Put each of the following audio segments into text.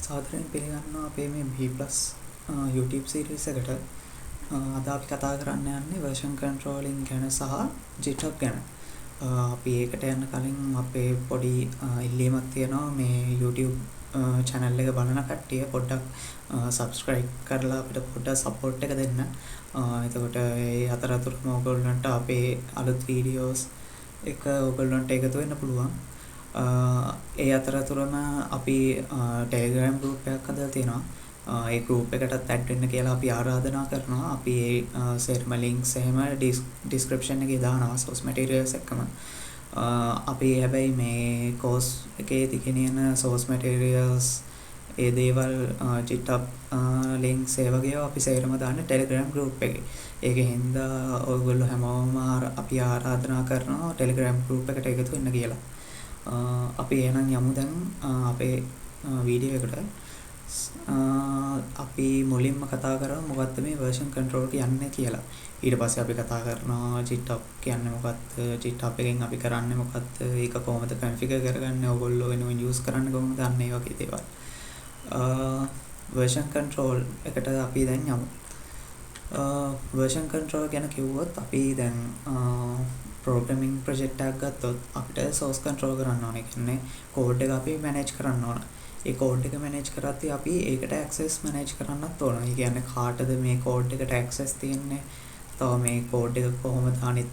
සාදරයෙන් පිළිගන්නවා අපේ මේ B+ YouTube series එකට. අද අපි කතා කරන්න යන්නේ version controlling ගැන සහ GitHub ගැන. අපි ඒකට යන්න කලින් අපේ පොඩි ඉල්ලීමක් තියෙනවා මේ YouTube channel එක බලන කට්ටිය පොඩ්ඩක් subscribe කරලා අපිට පොඩ්ඩක් support එක දෙන්න. එතකොට ඒ අතරතුරම ඔයගොල්ලන්ට අපේ අලුත් videos එක ඔයගොල්ලන්ට එකතු වෙන්න පුළුවන්. ඒ අතරතුරම අපි Telegram group එකක් හදලා තියෙනවා. ඒ group එකටත් add වෙන්න කියලා අපි ආරාධනා කරනවා. අපි ඒ සේරම links එහෙම description එකේ දානවා source materials එක්කම. අපි හැබැයි මේ course එකේ තිගෙනියන source materials ඒ දේවල් GitHub links ඒ වගේ අපි සේරම දාන්න Telegram group එකේ. ඒකෙන් හින්දා ඔයගොල්ලෝ හැමෝම අපි ආරාධනා කරනවා Telegram group එකට එකතු වෙන්න කියලා. අපි එහෙනම් යමු දැන් අපේ වීඩියෝ එකට. අපි මුලින්ම කතා කරමු මොකක්ද මේ version control කියන්නේ කියලා. ඊට පස්සේ අපි කතා කරනවා GitHub කියන්නේ මොකක්ද, GitHub එකෙන් අපි කරන්නේ මොකක්ද, ඒක කොහොමද configure කරගන්නේ, ඔයගොල්ලෝ වෙනුවෙන් use කරන්නේ කොහොමද, අන්න ඒ වගේ දේවල්. version control එකට අපි දැන් යමු. version control ගැන කිව්වොත් අපි දැන් programming project එකක් ගත්තොත් අපිට source control කරන්න ඕනේ. කියන්නේ code එක අපි manage කරන්න ඕන. ඒ code එක manage කරද්දී අපි ඒකට access manage කරන්නත් ඕන. ඒ කියන්නේ කාටද මේ code එකට access තියෙන්නේ? තව මේ code එක කොහොමද අනිත්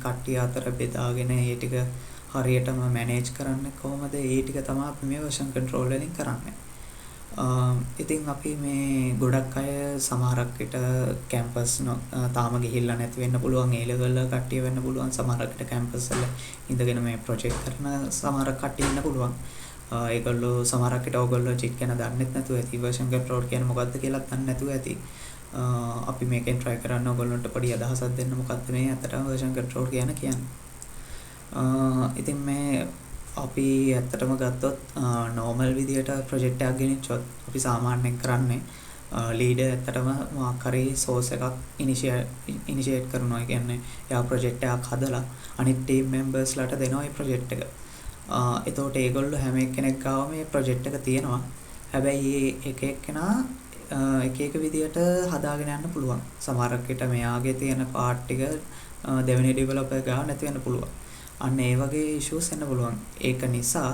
කට්ටිය අතර බෙදාගෙන ඒ ටික හරියටම manage කරන්නේ කොහොමද? ඒ ටික තමයි අපි මේ version control වලින් කරන්නේ. ඉතින් අපි මේ ගොඩක් අය සමහරක් විට කැම්පස් තාම ගිහිල්ලා නැති වෙන්න පුළුවන්, ඒ ලෙවල් කට්ටිය වෙන්න පුළුවන්, සමහරක් විට කැම්පස් වල ඉඳගෙන මේ ප්‍රොජෙක්ට් කරන සමහරක් කට්ටිය ඉන්න පුළුවන්. ඒගොල්ලෝ සමහරක් විට ඔයගොල්ලෝ JIT ගැන දන්නෙත් නැතුව ඇති, version control කියන්නේ මොකක්ද කියලා දන්නේ නැතුව ඇති. අපි මේකෙන් try කරන්න ඔයගොල්ලන්ට පොඩි අදහසක් දෙන්න මොකක්ද මේ අතටම version control කියන්නේ. ඉතින් මේ අපි ඇත්තටම ගත්තොත් normal විදියට project එකක් ගෙනිච්චොත් අපි සාමාන්‍යයෙන් කරන්නේ leader ඇත්තටම මොකක් හරි source එකක් initiate කරනවා. ඒ කියන්නේ එයා project එකක් හදලා අනිත් team members ලාට දෙනවා මේ project එක. එතකොට ඒගොල්ලෝ හැම එක්කෙනෙක් ගාව මේ project එක තියෙනවා. හැබැයි එක එක්කෙනා එක විදියට හදාගෙන යන්න පුළුවන්. සමහරක් විට මෙයාගේ තියෙන part ටික දෙවෙනි developer ගාව නැති වෙන්න පුළුවන්. අන්න ඒ වගේ issues එන්න පුළුවන්. ඒක නිසා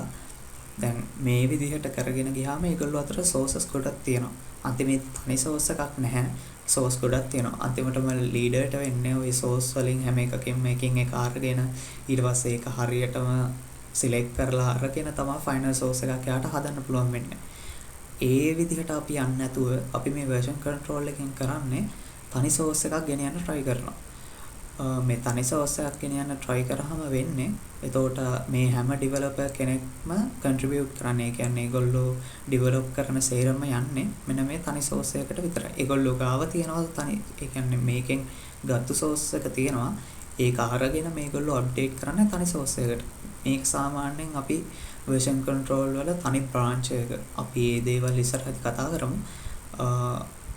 දැන් මේ විදිහට කරගෙන ගියාම ඒගොල්ලෝ අතර sources ගොඩක් තියෙනවා. අන්තිමේ තනි source එකක් නැහැ. source ගොඩක් තියෙනවා. අන්තිමටම leaderට වෙන්නේ ওই source වලින් හැම එකකින්ම එකින් එක අරගෙන ඊට පස්සේ ඒක හරියටම select කරලා අරගෙන තමයි final source එකක් යාට හදන්න පුළුවන් වෙන්නේ. ඒ විදිහට අපි යන්නේ නැතුව අපි මේ version control එකෙන් කරන්නේ තනි source එකක් ගෙන යන්න try කරනවා. මේ තනි source එකක් ගෙන යන්න try කරාම වෙන්නේ එතකොට මේ හැම developer කෙනෙක්ම contribute කරන්නේ. ඒ කියන්නේ ඒගොල්ලෝ develop කරන සේරම යන්නේ මෙන්න මේ තනි source එකකට විතරයි. ඒගොල්ලෝ ගාව තියනවා තනි, ඒ කියන්නේ මේකෙන් ගත්ත source එක තියෙනවා. ඒක අරගෙන මේගොල්ලෝ update කරන්නේ තනි source එකකට. මේක සාමාන්‍යයෙන් අපි version control වල තනි branch එක අපි මේ දේවල් ඉස්සරහදී කතා කරමු.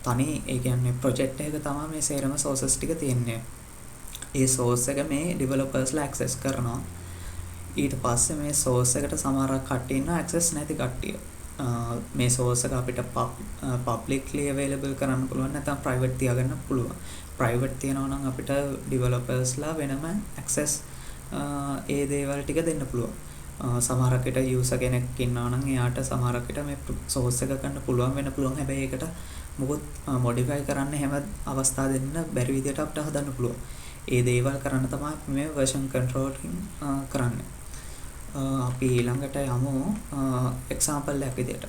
තනි ඒ කියන්නේ project එක තමයි මේ සේරම sources ටික තියෙන්නේ. ඒ source එක මේ developers ලා access කරනවා. ඊට පස්සේ මේ source එකට සමහරක් කට්ටිය ඉන්නවා access නැති කට්ටිය. මේ source එක අපිට publicly available කරන්න පුළුවන්, නැත්නම් private තියාගන්න පුළුවන්. private තියනවා නම් අපිට developers ලා වෙනම access ඒ දේවල් ටික දෙන්න පුළුවන්. සමහරක් විට user කෙනෙක් ඉන්නවා නම් එයාට සමහරක් විට මේ source එක ගන්න පුළුවන් වෙන්න පුළුවන්. හැබැයි ඒකට මොකොත් modify කරන්න හැම අවස්ථා දෙන්න බැරි විදිහට අපිට හදන්න පුළුවන්. ඒ දේවල් කරන්න තමයි මේ version controlling කරන්නේ. අපි ඊළඟට යමු example එකක් විදිහට.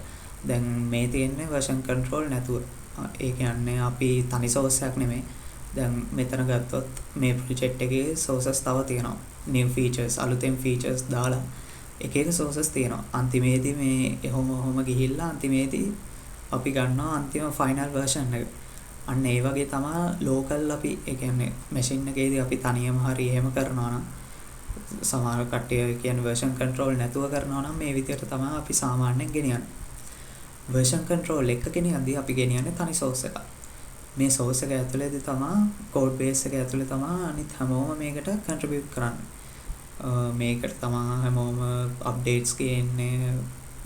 දැන් මේ තියෙන්නේ version control නැතුව. ඒ කියන්නේ අපි තනි source එකක් නෙමෙයි. දැන් මෙතන ගත්තොත් මේ project එකේ sources තව තියෙනවා. new features, අලුතෙන් features දාලා එක sources තියෙනවා. අන්තිමේදී මේ එහෙම ගිහිල්ලා අන්තිමේදී අපි ගන්නවා අන්තිම final version එක. අන්න ඒ වගේ තමයි local අපි ඒ කියන්නේ machine එකේදී අපි තනියම හරි එහෙම කරනවා නම් සමහර කට්ටිය කියන්නේ version control නැතුව කරනවා නම් මේ විදිහට තමයි අපි සාමාන්‍යයෙන් ගෙනියන්නේ. version control එක ගෙනියද්දී අපි ගෙනියන්නේ තනි source එකක්. මේ source එක ඇතුළේදී තමයි code base එක ඇතුළේ තමයි අනිත් හැමෝම මේකට contribute කරන්නේ. මේකට තමයි හැමෝම updates ගේන්නේ,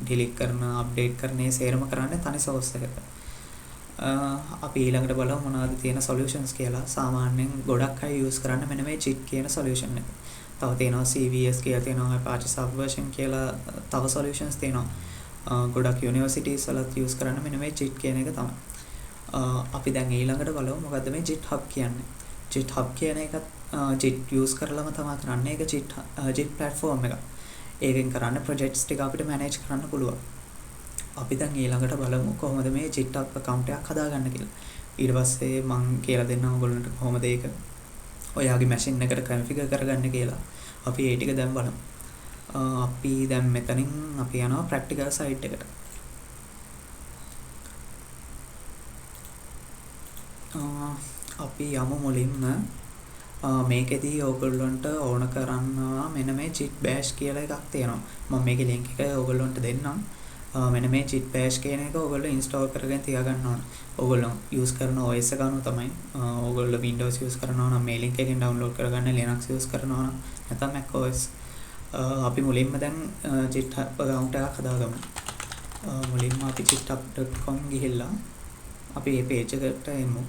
ඩිලීට් කරන අප්ඩේට් කරන ඒ සේරම කරන්නේ තනි source එකට. අපි ඊළඟට බලමු මොනවද තියෙන solutions කියලා. සාමාන්‍යයෙන් ගොඩක් අය use කරන්නේ මෙන්න මේ JIT කියන solution එක. තව තියෙනවා CVS කියලා තියෙනවා Apache Subversion කියලා තව solutions තියෙනවා. ගොඩක් universities වලත් use කරන්නේ මෙන්න මේ JIT කියන එක තමයි. අපි දැන් ඊළඟට බලමු මොකද්ද මේ JIT Hub කියන්නේ. JIT Hub කියන එකත් JIT use කරලාම තමයි කරන්නේ. ඒක JIT platform එක. ඒකෙන් කරන්න projects ටික අපිට manage කරන්න පුළුවන්. අපි දැන් ඊළඟට බලමු කොහොමද මේ JIT Hub account එකක් හදාගන්න කියලා. ඊට පස්සේ මම කියලා දෙන්නම් ඔයගොල්ලන්ට කොහොමද ඒක ඔයාගේ machine එකට configure කරගන්න කියලා. අපි ඒ ටික දැන් බලමු. අපි දැන් මෙතනින් අපි යනවා practical site එකට. අපි යමු මුලින්ම මේකෙදී ඕගොල්ලන්ට ඕන කරනවා මෙන්න මේ JIT bash කියලා එකක් තියෙනවා. මම මේකේ link එක ඕගොල්ලන්ට දෙන්නම්. මෙන්න මේ JIT bash කියන එක ඕගොල්ලෝ install කරගෙන තියාගන්න ඕන. ඕගොල්ලෝ use කරන OS එක අනුව තමයි. ඕගොල්ලෝ Windows use කරනවා නම් මේ link එකෙන් download කරගන්න. Linux use කරනවා නම් නැත්නම් Mac OS. අපි මුලින්ම දැන් JIT account එකක් හදාගමු. මුලින්ම අපි jithub.com ගිහිල්ලා අපි මේ page එකට එමු.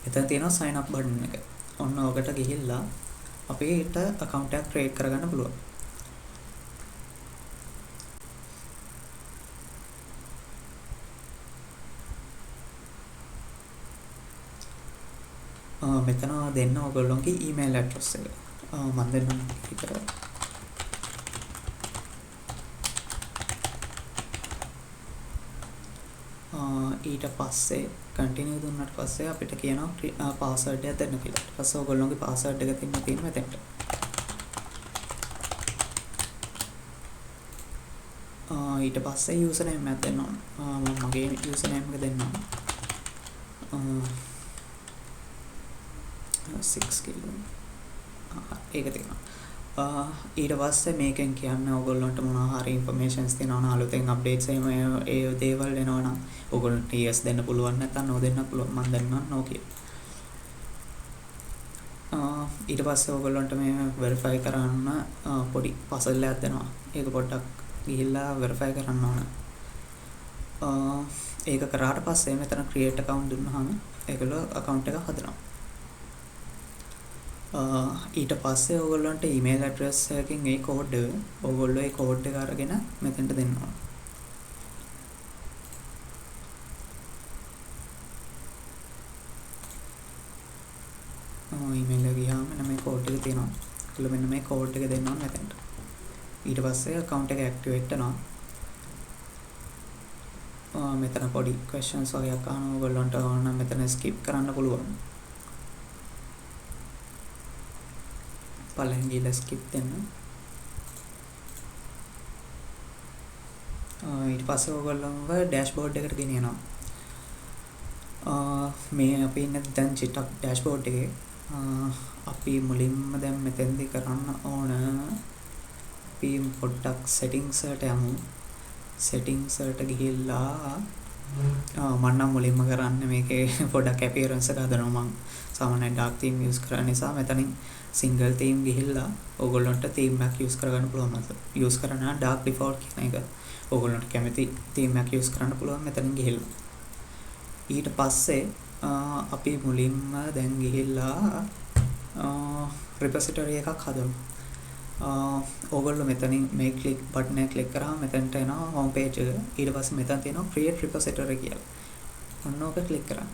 එතන තියෙනවා sign up button එක. ඔන්න ඔකට ගිහිල්ලා අපිට account එකක් create කරගන්න පුළුවන්. මෙතන දෙන්න ඔයගොල්ලෝගේ email address එක. මම දෙන්නම් විතර. ඊට පස්සේ continue දුන්නාට පස්සේ අපිට කියනවා password එක දෙන්න කියලා. ඊට පස්සේ ඔයගොල්ලෝගේ password එක තියෙන මෙතෙන්ට. ඊට පස්සේ username එකක් දෙන්න ඕන. මම මගේ username එක දෙන්නම්. 6 කිලෝ. ඒක තියෙනවා. ඊට පස්සේ මේකෙන් කියන්න ඕගොල්ලන්ට මොනවා හරි informations තියෙනවා නම් අලුතෙන් updates එහෙම ඒ දේවල් එනවා නම් ඕගොල්ලන්ට yes දෙන්න පුළුවන් නැත්නම් no දෙන්න පුළුවන්. මම දෙන්නම් no කියලා. ඊට පස්සේ ඕගොල්ලන්ට මේ verify කරන්න පොඩි puzzle එකක් දෙනවා. ඒක පොඩ්ඩක් ගිහිල්ලා verify කරන්න ඕන. ඒක කරාට පස්සේ මෙතන create account දුන්නාම ඒගොල්ලෝ account එක හදනවා. ඊට පස්සේ ඕගොල්ලන්ට email address එකකින් ඒ code ඕගොල්ලෝ ඒ code එක අරගෙන මෙතෙන්ට දෙන්න ඕන. email එක ගියාම මෙන්න මේ code එක තියෙනවා. ඒකල මෙන්න මේ code එක දෙන්න ඕන මෙතෙන්ට. ඊට පස්සේ account එක activate වෙනවා. මෙතන පොඩි questions වගේක් අහනවා. ඕගොල්ලන්ට ඕන නම් මෙතන skip කරන්න පුළුවන්. පළවෙනි ගිහලා skip දෙන්න. ඊට පස්සේ ඔයගොල්ලෝව dashboard එකට ගෙනියනවා. මේ අපි ඉන්නේ දැන් JIT dashboard එකේ. අපි මුලින්ම දැන් මෙතෙන්දී කරන්න ඕන අපි පොඩ්ඩක් settings වලට යමු. settings වලට ගිහිල්ලා මම නම් මුලින්ම කරන්නේ මේකේ පොඩ්ඩක් appearance එක හදනවා. මම සාමාන්‍යයෙන් dark theme use කරන නිසා මෙතනින් single theme ගිහිල්ලා ඕගොල්ලන්ට theme එකක් use කරගන්න පුළුවන්. use කරන dark default කියන එක ඕගොල්ලන්ට කැමති theme එකක් use කරන්න පුළුවන් මෙතනින් ගිහිල්ලා. ඊට පස්සේ අපි මුලින්ම දැන් ගිහිල්ලා repository එකක් හදමු. ඕගොල්ලෝ මෙතනින් මේ click button එක click කරාම මෙතනට එනවා home page එක. ඊට පස්සේ මෙතන තියෙනවා create repository කියලා. ඔන්න ඕක click කරන්න.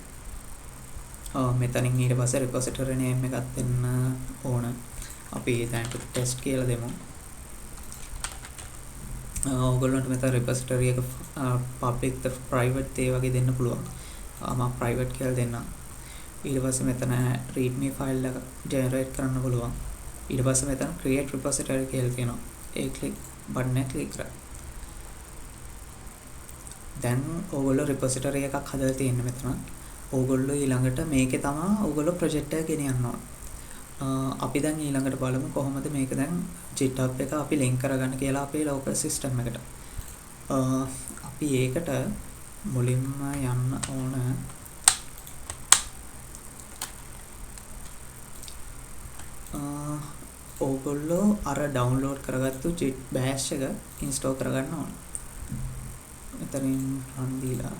මෙතනින් ඊට පස්සේ repository name එකක් දෙන්න ඕන. අපි දැන් test කියලා දෙමු. ඕගොල්ලන්ට මෙතන repository එක public private ඒ වගේ දෙන්න පුළුවන්. මම private කියලා දෙන්නම්. ඊට පස්සේ මෙතන readme file එක generate කරන්න පුළුවන්. ඊට පස්සේ මෙතන create repository කියලා තියෙනවා. ඒ click button එක click කරා. දැන් ඕගොල්ලෝ repository එකක් හදලා තියෙන්නේ මෙතන. ඕගොල්ලෝ ඊළඟට මේකේ තමයි ඕගොල්ලෝ project එක ගෙනියන්න ඕන. අපි දැන් ඊළඟට බලමු කොහොමද මේක දැන් GitHub එක අපි link කරගන්න කියලා අපේ local system එකට. අපි ඒකට මුලින්ම යන්න ඕන ඕගොල්ලෝ අර ඩවුන්ලෝඩ් කරගත්තු JIT bash එක ඉන්ස්ටෝල් කරගන්න ඕන. මෙතනින් run දීලා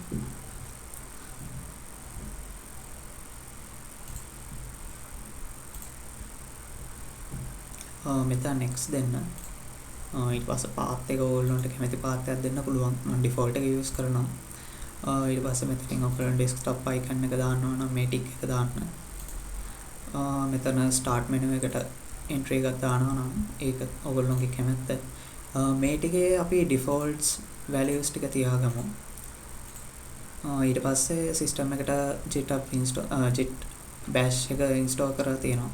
මෙතන next දෙන්න. ඊට පස්සේ path එක ඕගොල්ලන්ට කැමති path එකක් දෙන්න පුළුවන්. මම default එක use කරනවා. ඊට පස්සේ මෙතනින් ඔයගොල්ලෝ desktop icon එක දාන්න ඕන, මේ tick එක දාන්න. මෙතන start menu එකට entry එකක් දානවා නම් ඒක ඔයගොල්ලෝගේ කැමැත්ත. මේ ටිකේ අපි defaults values ටික තියාගමු. ඊට පස්සේ system එකට JIT bash එක install කරලා තියෙනවා.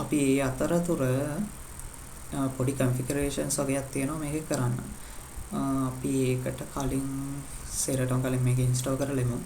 අපි ඒ අතරතුර පොඩි configurations වගේක් තියෙනවා මේක කරන්න. අපි ඒකට කලින් සෙරටම කලින් මේක install කරලෙමු.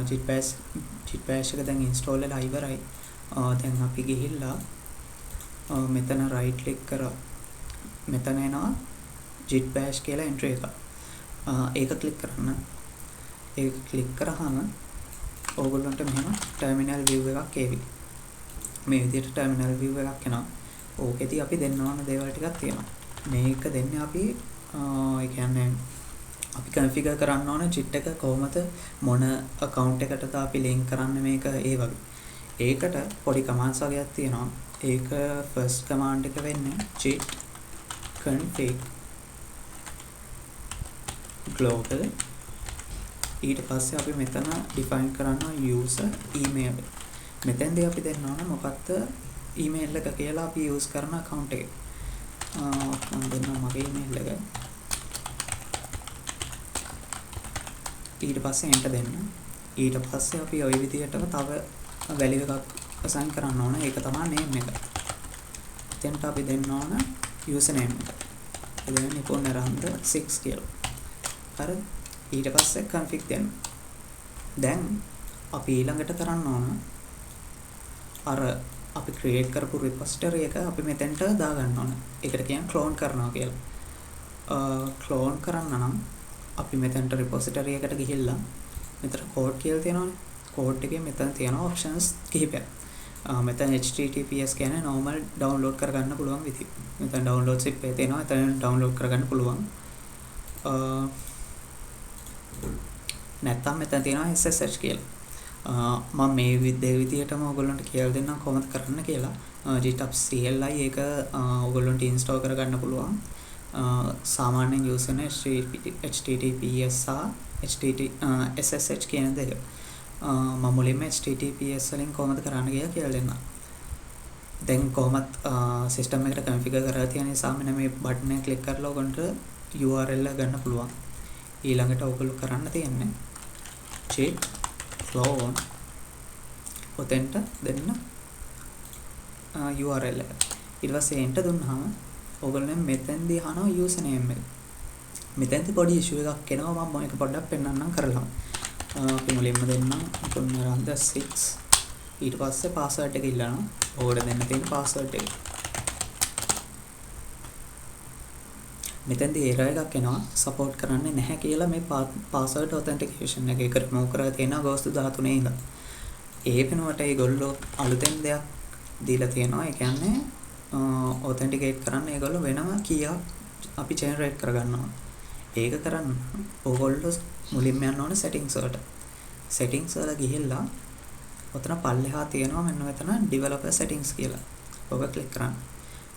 JIT bash එක දැන් install වෙලා ඉවරයි. දැන් අපි ගිහිල්ලා මෙතන right click කරා. මෙතන එනවා JIT bash කියලා entry එක. ඒක click කරන්න. ඒක click කරාම ඕගොල්ලන්ට මෙහෙම terminal view එකක් එවි. මේ විදිහට terminal view එකක් එනවා. ඕකෙදී අපි දෙන්න ඕන දේවල් ටිකක් තියෙනවා. මේක දෙන්නේ අපි ඒ කියන්නේ අපි configure කරන්න ඕන JIT එක කොහොමද මොන account එකටද අපි link කරන්න මේක ඒ වගේ. ඒකට පොඩි commands වගේක් තියෙනවා. ඒක first command එක වෙන්නේ JIT config global. ඊට පස්සේ අපි මෙතන define කරනවා user email. මෙතෙන්දී අපි දෙන්න ඕන මොකක්ද email එක කියලා අපි use කරන account එක. මම දෙන්නම් මගේ email එක. ඊට පස්සේ enter දෙන්න. ඊට පස්සේ අපි ওই විදිහටම තව value එකක් assign කරන්න ඕන. ඒක තමයි name එක. එතෙන්ට අපි දෙන්න ඕන username එක. එතන නිපොන්නරන්ද 6 කියලා. හරිද? ඊට පස්සේ config දෙන්න. දැන් අපි ඊළඟට කරන්න ඕන අර අපි create කරපු repository එක අපි මෙතෙන්ට දාගන්න ඕන. ඒකට කියන්නේ clone කරනවා කියලා. clone කරන්න නම් අපි මෙතනට repository එකට ගිහිල්ලා මෙතන code කියලා තියෙනවනේ. code එකේ මෙතන තියෙනවා options කිහිපයක්. මෙතන https කියන්නේ normal download කරගන්න පුළුවන් විදිහ. මෙතන download zip එක තියෙනවා. එතන download කරගන්න පුළුවන්. නැත්නම් මෙතන තියෙනවා SSH කියලා. මම මේ විදිහටම ඔයගොල්ලන්ට කියලා දෙන්නම් කොහොමද කරන්න කියලා. GitHub CLI එක ඔයගොල්ලන්ට install කරගන්න පුළුවන්. සාමාන්‍යයෙන් use කරන HTTPS SSH කියන දෙක. මම මුලින්ම HTTPS වලින් කොහොමද කරන්න කියලා දෙන්නම්. දැන් කොහොමත් system එකට configure කරලා තියෙන නිසා මෙන්න මේ button එක click කරලා ඔයගොල්ලන්ට URL එක ගන්න පුළුවන්. ඊළඟට ඔයගොල්ලෝ කරන්න තියෙන්නේ JIT clone ඔතෙන්ට දෙන්න URL එක. ඊට පස්සේ enter දුන්නාම ඔයගොල්ලෝ මෙතෙන්දී අහනවා username එක. මෙතෙන්දී පොඩි issue එකක් එනවා. මම මේක පොඩ්ඩක් පෙන්නන්නම් කරලා. අපි මුලින්ම දෙන්නම් පුන්නරන්ද 6. ඊට පස්සේ password එක ඉල්ලනවා. ඕකට දෙන්න තියෙන password එක. මෙතෙන්දී error එකක් එනවා. support කරන්නේ නැහැ කියලා මේ password authentication එක remove කරලා තියෙනවා අගෝස්තු 13 ඉඳන්. ඒ වෙනුවට ඒගොල්ලෝ අලුතෙන් දෙයක් දීලා තියෙනවා. ඒ කියන්නේ authenticate කරන්න ඒගොල්ලෝ වෙනම කීයක් අපි generate කරගන්නවා. ඒක කරන්න ඕගොල්ලෝ මුලින්ම යන්න ඕනේ settings වලට. settings වල ගිහිල්ලා ඔතන පල්ලෙහා තියෙනවා මෙන්න මෙතන developer settings කියලා. ඔක click කරන්න.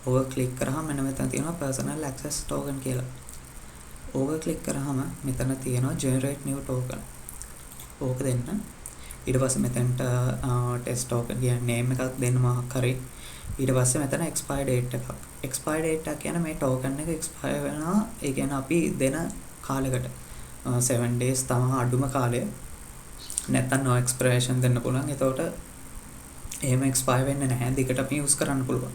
ඕක click කරාම මෙන්න මෙතන තියෙනවා personal access token කියලා. ඕක click කරාම මෙතන තියෙනවා generate new token. ඕක දෙන්න. ඊට පස්සේ මෙතනට ටෙස්ට් ටෝකන් කියන්නේ නේම් එකක් දෙන්න මොකක් හරි. ඊට පස්සේ මෙතන එක්ස්පයර් ඩේට් එකක්. එක්ස්පයර් ඩේට් එක කියන්නේ මේ ටෝකන් එක එක්ස්පයර් වෙනවා. ඒ කියන්නේ අපි දෙන කාලයකට 7 days තමයි අඩුම කාලය. නැත්තම් no expiration දෙන්න පුළුවන්. එතකොට එහෙම එක්ස්පයර් වෙන්නේ නැහැ. දිගට අපි යූස් කරන්න පුළුවන්.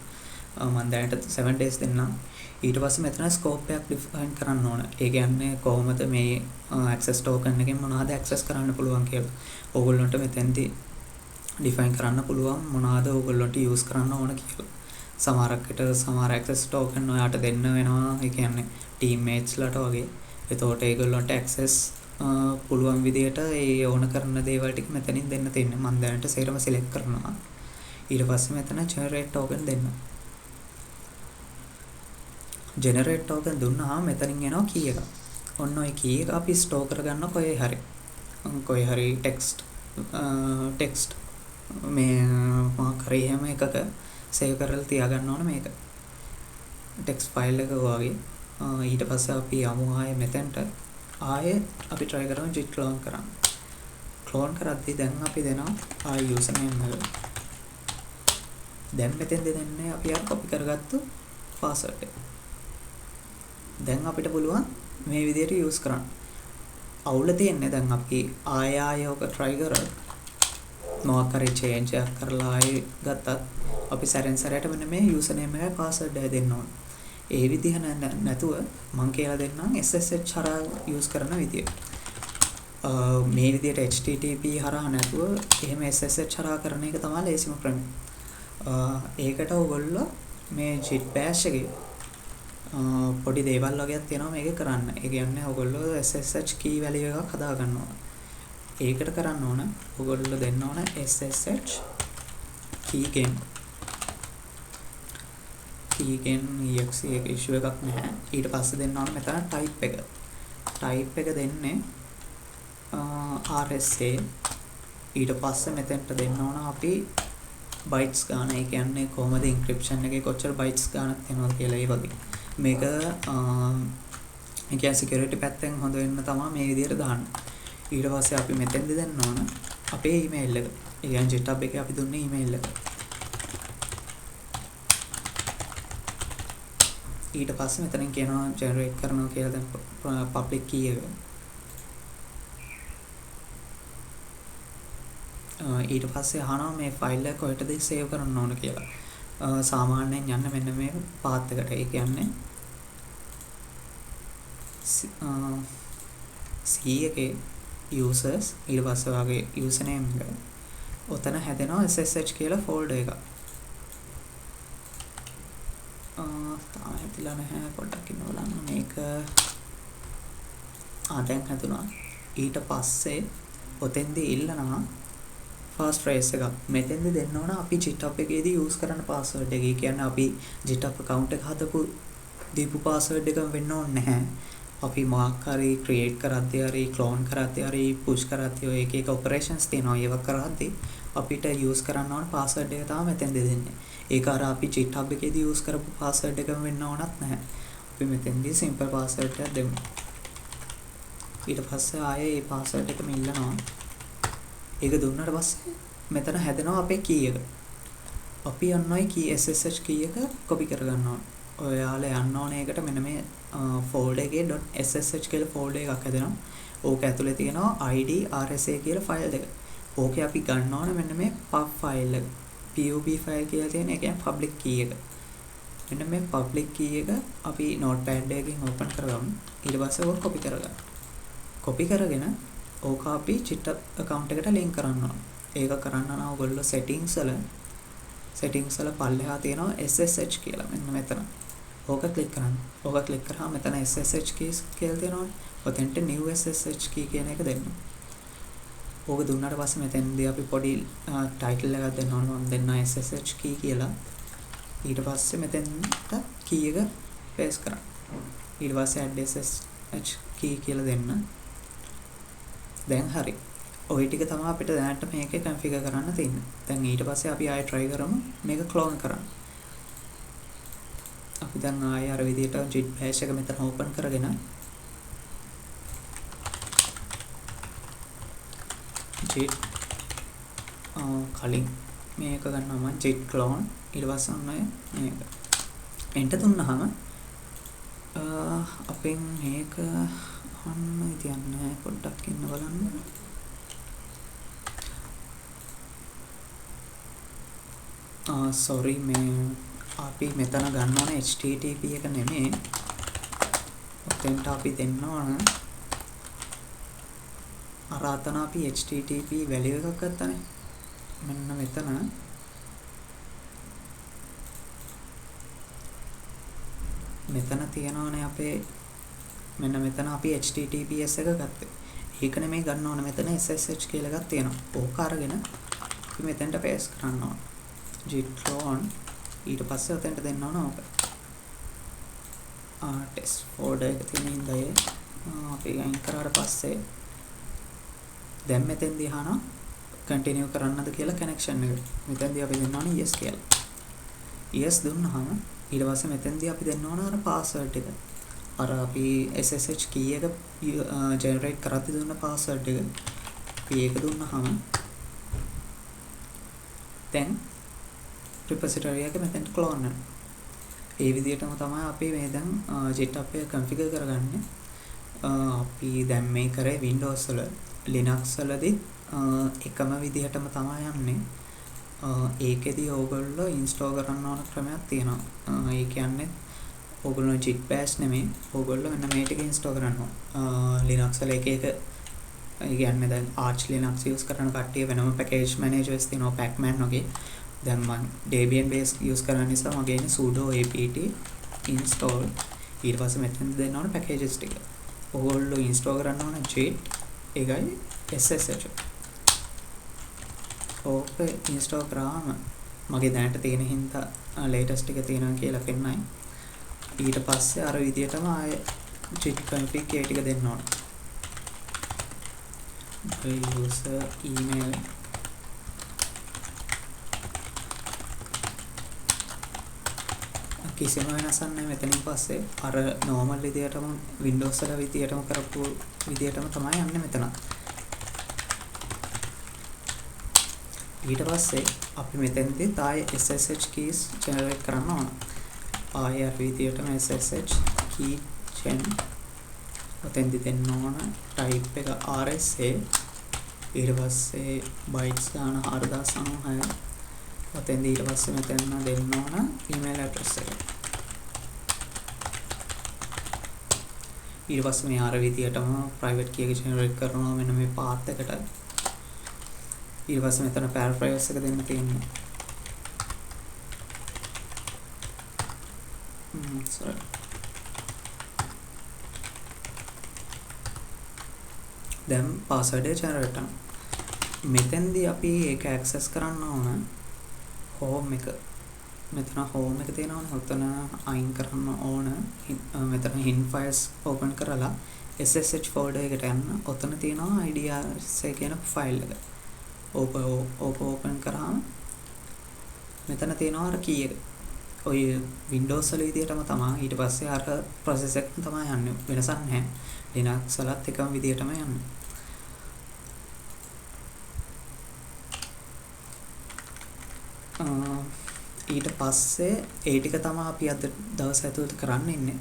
මම දැනට 7 days දෙන්නම්. ඊට පස්සේ මෙතන ස්කෝප් එකක් ඩිෆයින් කරන්න ඕන. ඒ කියන්නේ කොහොමද මේ access token එකෙන් මොනවද access කරන්න පුළුවන් කියලා. ඕගොල්ලන්ට මෙතෙන්දී ඩිෆයින් කරන්න පුළුවන් මොනවද ඕගොල්ලන්ට යූස් කරන්න ඕන කියලා. සමහර access token ඔයාට දෙන්න වෙනවා. ඒ කියන්නේ teammates ලට වගේ. එතකොට ඒගොල්ලන්ට access පුළුවන් විදියට ඒ ඕන කරන දේවල් ටික මෙතනින් දෙන්න තියෙන්නේ. මම දැනට සේරම select කරනවා. ඊට පස්සේ මෙතන generate token දෙන්න. generate token දුන්නාම මෙතනින් එනවා key එක. ඔන්න ඔය key එක අපි store කරගන්න කොහේ හරි text මේ මොකක් හරි එහෙම එකක save කරලා තියාගන්න ඕන මේක. text file එක වගේ. ඊට පස්සේ අපි යමු ආයේ මෙතෙන්ට අපි try කරමු git clone කරන්න. clone කරද්දී දැන් අපි දෙනවා username එක. දැන් මෙතෙන්ද දෙන්නේ අපි අර copy කරගත්තු password එක. දැන් අපිට පුළුවන් මේ විදිහට use කරන්න. අවුල තියෙන්නේ දැන් අපි ආයෙ ඔක try කරලා මොකක් හරි change එකක් කරලා ආයෙ ගත්තත් අපි සැරෙන් සැරේට මෙන්න මේ username එකයි password එකයි දෙන්න ඕන. ඒ විදිහ නැතුව මම කියලා දෙන්නම් SSH හරහා use කරන විදිය. මේ විදිහට HTTP හරහා නැතුව එහෙම SSH හරහා කරන එක තමයි ලේසිම ක්‍රමය. ඒකට ඔයගොල්ලෝ මේ git bash එකේ පොඩි දේවල් වගේක් තියෙනවා මේක කරන්න. ඒ කියන්නේ ඔයගොල්ලෝ SSH key value එකක් හදා ගන්න ඕන. ඒකට කරන්න ඕන ඔයගොල්ලෝ දෙන්න ඕන SSH keygen exe එක issue එකක් නැහැ. ඊට පස්සේ දෙන්න ඕන මෙතන type එක දෙන්නේ RSA. ඊට පස්සේ මෙතෙන්ට දෙන්න ඕන අපි bytes ගන්න. ඒ කියන්නේ කොහොමද encryption එකේ කොච්චර bytes ගන්නක් තියෙනවද කියලා ඒ වගේ. මේක ඒ කියන්නේ security පැත්තෙන් හොඳ වෙන්න තමයි මේ විදිහට දාන්නේ. ඊට පස්සේ අපි මෙතෙන්ද දෙන්න ඕන අපේ email එක. ඒ කියන්නේ GitHub එකේ අපි දුන්නේ email එක. ඊට පස්සේ මෙතනින් කියනවා generate කරනවා කියලා දැන් public key එක. ඊට පස්සේ අහනවා මේ file එක කොහෙටද save කරන්න ඕන කියලා. සාමාන්‍යයෙන් යන්න මෙන්න මේ path එකට. ඒ කියන්නේ C එකේ users ඊට පස්සේ වාගේ username එක. ඔතන හැදෙනවා SSH කියලා folder එකක්. තාම හැදිලා නැහැ. පොඩ්ඩක් ඉන්න බලන්න මේක. දැන් හැදුනා. ඊට පස්සේ ඔතෙන්දී ඉල්ලනවා first phrase එක. මෙතෙන්දී දෙන්න ඕන අපි GitHub එකේදී use කරන password එක. ඒ කියන්නේ අපි GitHub account එක දීපු password එක වෙන්න ඕනේ නැහැ. අපි මොකක් හරි create කරද්දී හරි clone කරද්දී හරි push කරද්දී ඔය එක operations තියෙනවා. ඒව කරද්දී අපිට use කරන්න ඕන password එක තමයි මෙතෙන්දී දෙන්නේ. ඒක අර අපි GitHub එකේදී use කරපු password එකම වෙන්න ඕනත් නැහැ. අපි මෙතෙන්දී simple password එකක් දෙමු. ඊට පස්සේ ආයේ මේ password එකම ඉල්ලනවා. ඒක දුන්නාට පස්සේ මෙතන හැදෙනවා අපේ key එක. අපි යන්නයි key SSH key එක copy කරගන්න ඕන. ඔයාලා යන්න ඕනේ ඒකට මෙන්න මේ folder එකේ .ssh කියලා folder එකක් හැදෙනවා. ඕක ඇතුලේ තියෙනවා id rsa කියලා file එක. ඕකේ අපි ගන්න ඕන මෙන්න මේ pub file එක. pub file කියලා තියෙන එක කියන්නේ public key එක. මෙන්න මේ public key එක අපි notepad එකකින් open කරගමු. ඊට පස්සේ ඕක copy කරගන්න. copy කරගෙන ඕක අපි GitHub account එකට link කරන්න ඕන. ඒක කරන්න නම් ඔයගොල්ලෝ settings වල පල්ලෙහා තියෙනවා SSH කියලා. මෙන්න මෙතන. ඕක click කරන්න. ඕක click කරාම මෙතන SSH keys කියලා තියෙනවනේ. ඔතෙන්ට new SSH key කියන එක දෙන්න. ඕක දුන්නාට පස්සේ මෙතෙන්දී අපි පොඩි title එකක් දෙන්න ඕන. මම දෙන්න SSH key කියලා. ඊට පස්සේ මෙතෙන්ට key එක paste කරන්න. ඊට පස්සේ add SSH key කියලා දෙන්න. දැන් හරි. ඔය ටික තමයි අපිට දැනට මේකේ configure කරන්න තියෙන්නේ. දැන් ඊට පස්සේ අපි ආයෙ try කරමු මේක clone කරන්න. අපි දැන් ආයෙ අර විදිහට git bash එක මෙතන open කරගෙන git කලින් මේක ගන්නවා මම ජෙට් ක්ලෝන් ඊට පස්සේ ඔන්න මේක එන්ටර් දුන්නාම අපෙන් මේක අන්න ඉතියන්නේ පොඩ්ඩක් ඉන්න බලන්න sorry මේ අපි මෙතන ගන්න ඕනේ http එක නෙමෙයි ඔතෙන්ට අපි දෙන්න ඕන අර අතන අපි http value එකක් ගත්තනේ මෙන්න මෙතන තියෙනවානේ අපේ මෙන්න මෙතන අපි https එක ගත්තේ. ඒක නෙමෙයි ගන්න ඕන මෙතන ssh කියලා එකක් තියෙනවා. ඕක අරගෙන අපි මෙතෙන්ට paste කරන්න ඕන. git clone ඊට පස්සේ ඔතෙන්ට දෙන්න ඕන ඕක. test folder එක තියෙන ඉඳලා අපි අයින් කරාට පස්සේ දැන් මෙතෙන්දී අහනවා continue කරන්නද කියලා connection එක. මෙතෙන්දී අපි දෙන්න ඕනේ yes කියලා. yes දුන්නාම ඊට පස්සේ මෙතෙන්දී අපි දෙන්න ඕන අර password එක. අර අපි SSH key එක generate කරද්දී දුන්න password එක. අපි ඒක දුන්නාම දැන් repository එක මෙතෙන්ට clone වෙනවා. ඒ විදිහටම තමයි අපි මේ දැන් jet අපේ configure කරගන්නේ. අපි දැන් මේ කරේ Windows වල Linux වලදී එකම විදිහටම තමයි යන්නේ. ඒකෙදි ඕගොල්ලෝ install කරන්න ඕන ක්‍රමයක් තියෙනවා. ඒ කියන්නේ ඕගොල්ලෝ git bash නෙමෙයි ඕගොල්ලෝ මෙන්න මේ ටික install කරන්න ඕන. Linux වල එක ඒ කියන්නේ දැන් Arch Linux use කරන කට්ටිය වෙනම package managers තියෙනවා pacman වගේ. දැන් මම Debian base use කරන නිසා මගේ ඉන්නේ sudo apt install ඊට පස්සේ මෙතෙන් දෙන්න ඕන packages ටික. ඕගොල්ලෝ install කරන්න ඕන git එකයි ssh ඕක install කරාම මගේ දැනට තියෙන හින්දා latest එක තියෙනවා කියලා පෙන්නයි. ඊට පස්සේ අර විදියටම ආයේ git config ඒ ටික දෙන්න ඕන. user email කිසිම වෙනසක් නැහැ මෙතනින් පස්සේ අර normal විදියටම Windows වල විදියටම කරපු විදියටම තමයි යන්නේ මෙතන. ඊට පස්සේ අපි මෙතෙන්දී ආයේ SSH keys generate කරන්න ඕන. ආයේ අර විදියටම SSH key gen ඔතෙන්දී දෙන්න ඕන type එක RSA ඊට පස්සේ bytes ගන්න 4096 ඔතෙන්දී ඊට පස්සේ මෙතන දෙන්න ඕන email address එක. ඊට පස්සේ මේ අර විදියටම private key එක generate කරනවා මෙන්න මේ path එකට. ඊට පස්සේ මෙතන paraphrase එක දෙන්න තියෙනවා. sorry. දැන් password එක generate කරනවා. මෙතෙන්දී අපි ඒක access කරන්න ඕන home එක. මෙතන home එක තියෙනවනේ. ඔතන අයින් කරන්න ඕන. මෙතන hint files open කරලා SSH folder එකට යන්න. ඔතන තියෙනවා IDRC කියන file එක. open කරාම මෙතන තියෙනවා අර key එක. ඔය Windows වල විදියටම තමයි. ඊට පස්සේ අර process එක තමයි යන්නේ. වෙනසක් නැහැ. Linux වලත් එකම විදියටම යන්නේ. ඊට පස්සේ ඒ ටික තමයි අපි අද දවස් ඇතුළත කරන්න ඉන්නේ.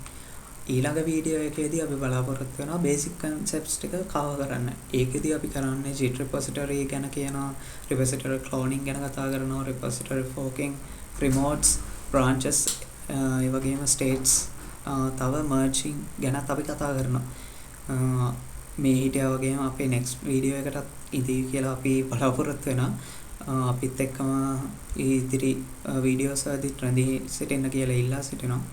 ඊළඟ වීඩියෝ එකේදී අපි බලාපොරොත්තු වෙනවා බේසික් concepts ටික cover කරන්න. ඒකෙදී අපි කරන්නේ git repository ගැන කියනවා, repository cloning ගැන කතා කරනවා, repository forking, remotes, branches, ඒ වගේම states, තව merging ගැනත් අපි කතා කරනවා. මේ හිටියා වගේම අපේ next වීඩියෝ එකටත් ඉදී කියලා අපි බලාපොරොත්තු වෙනවා. අපිත් එක්කම ඉදිරි වීඩියෝස් වලදී රැඳී සිටින්න කියලා ඉල්ලා සිටිනවා.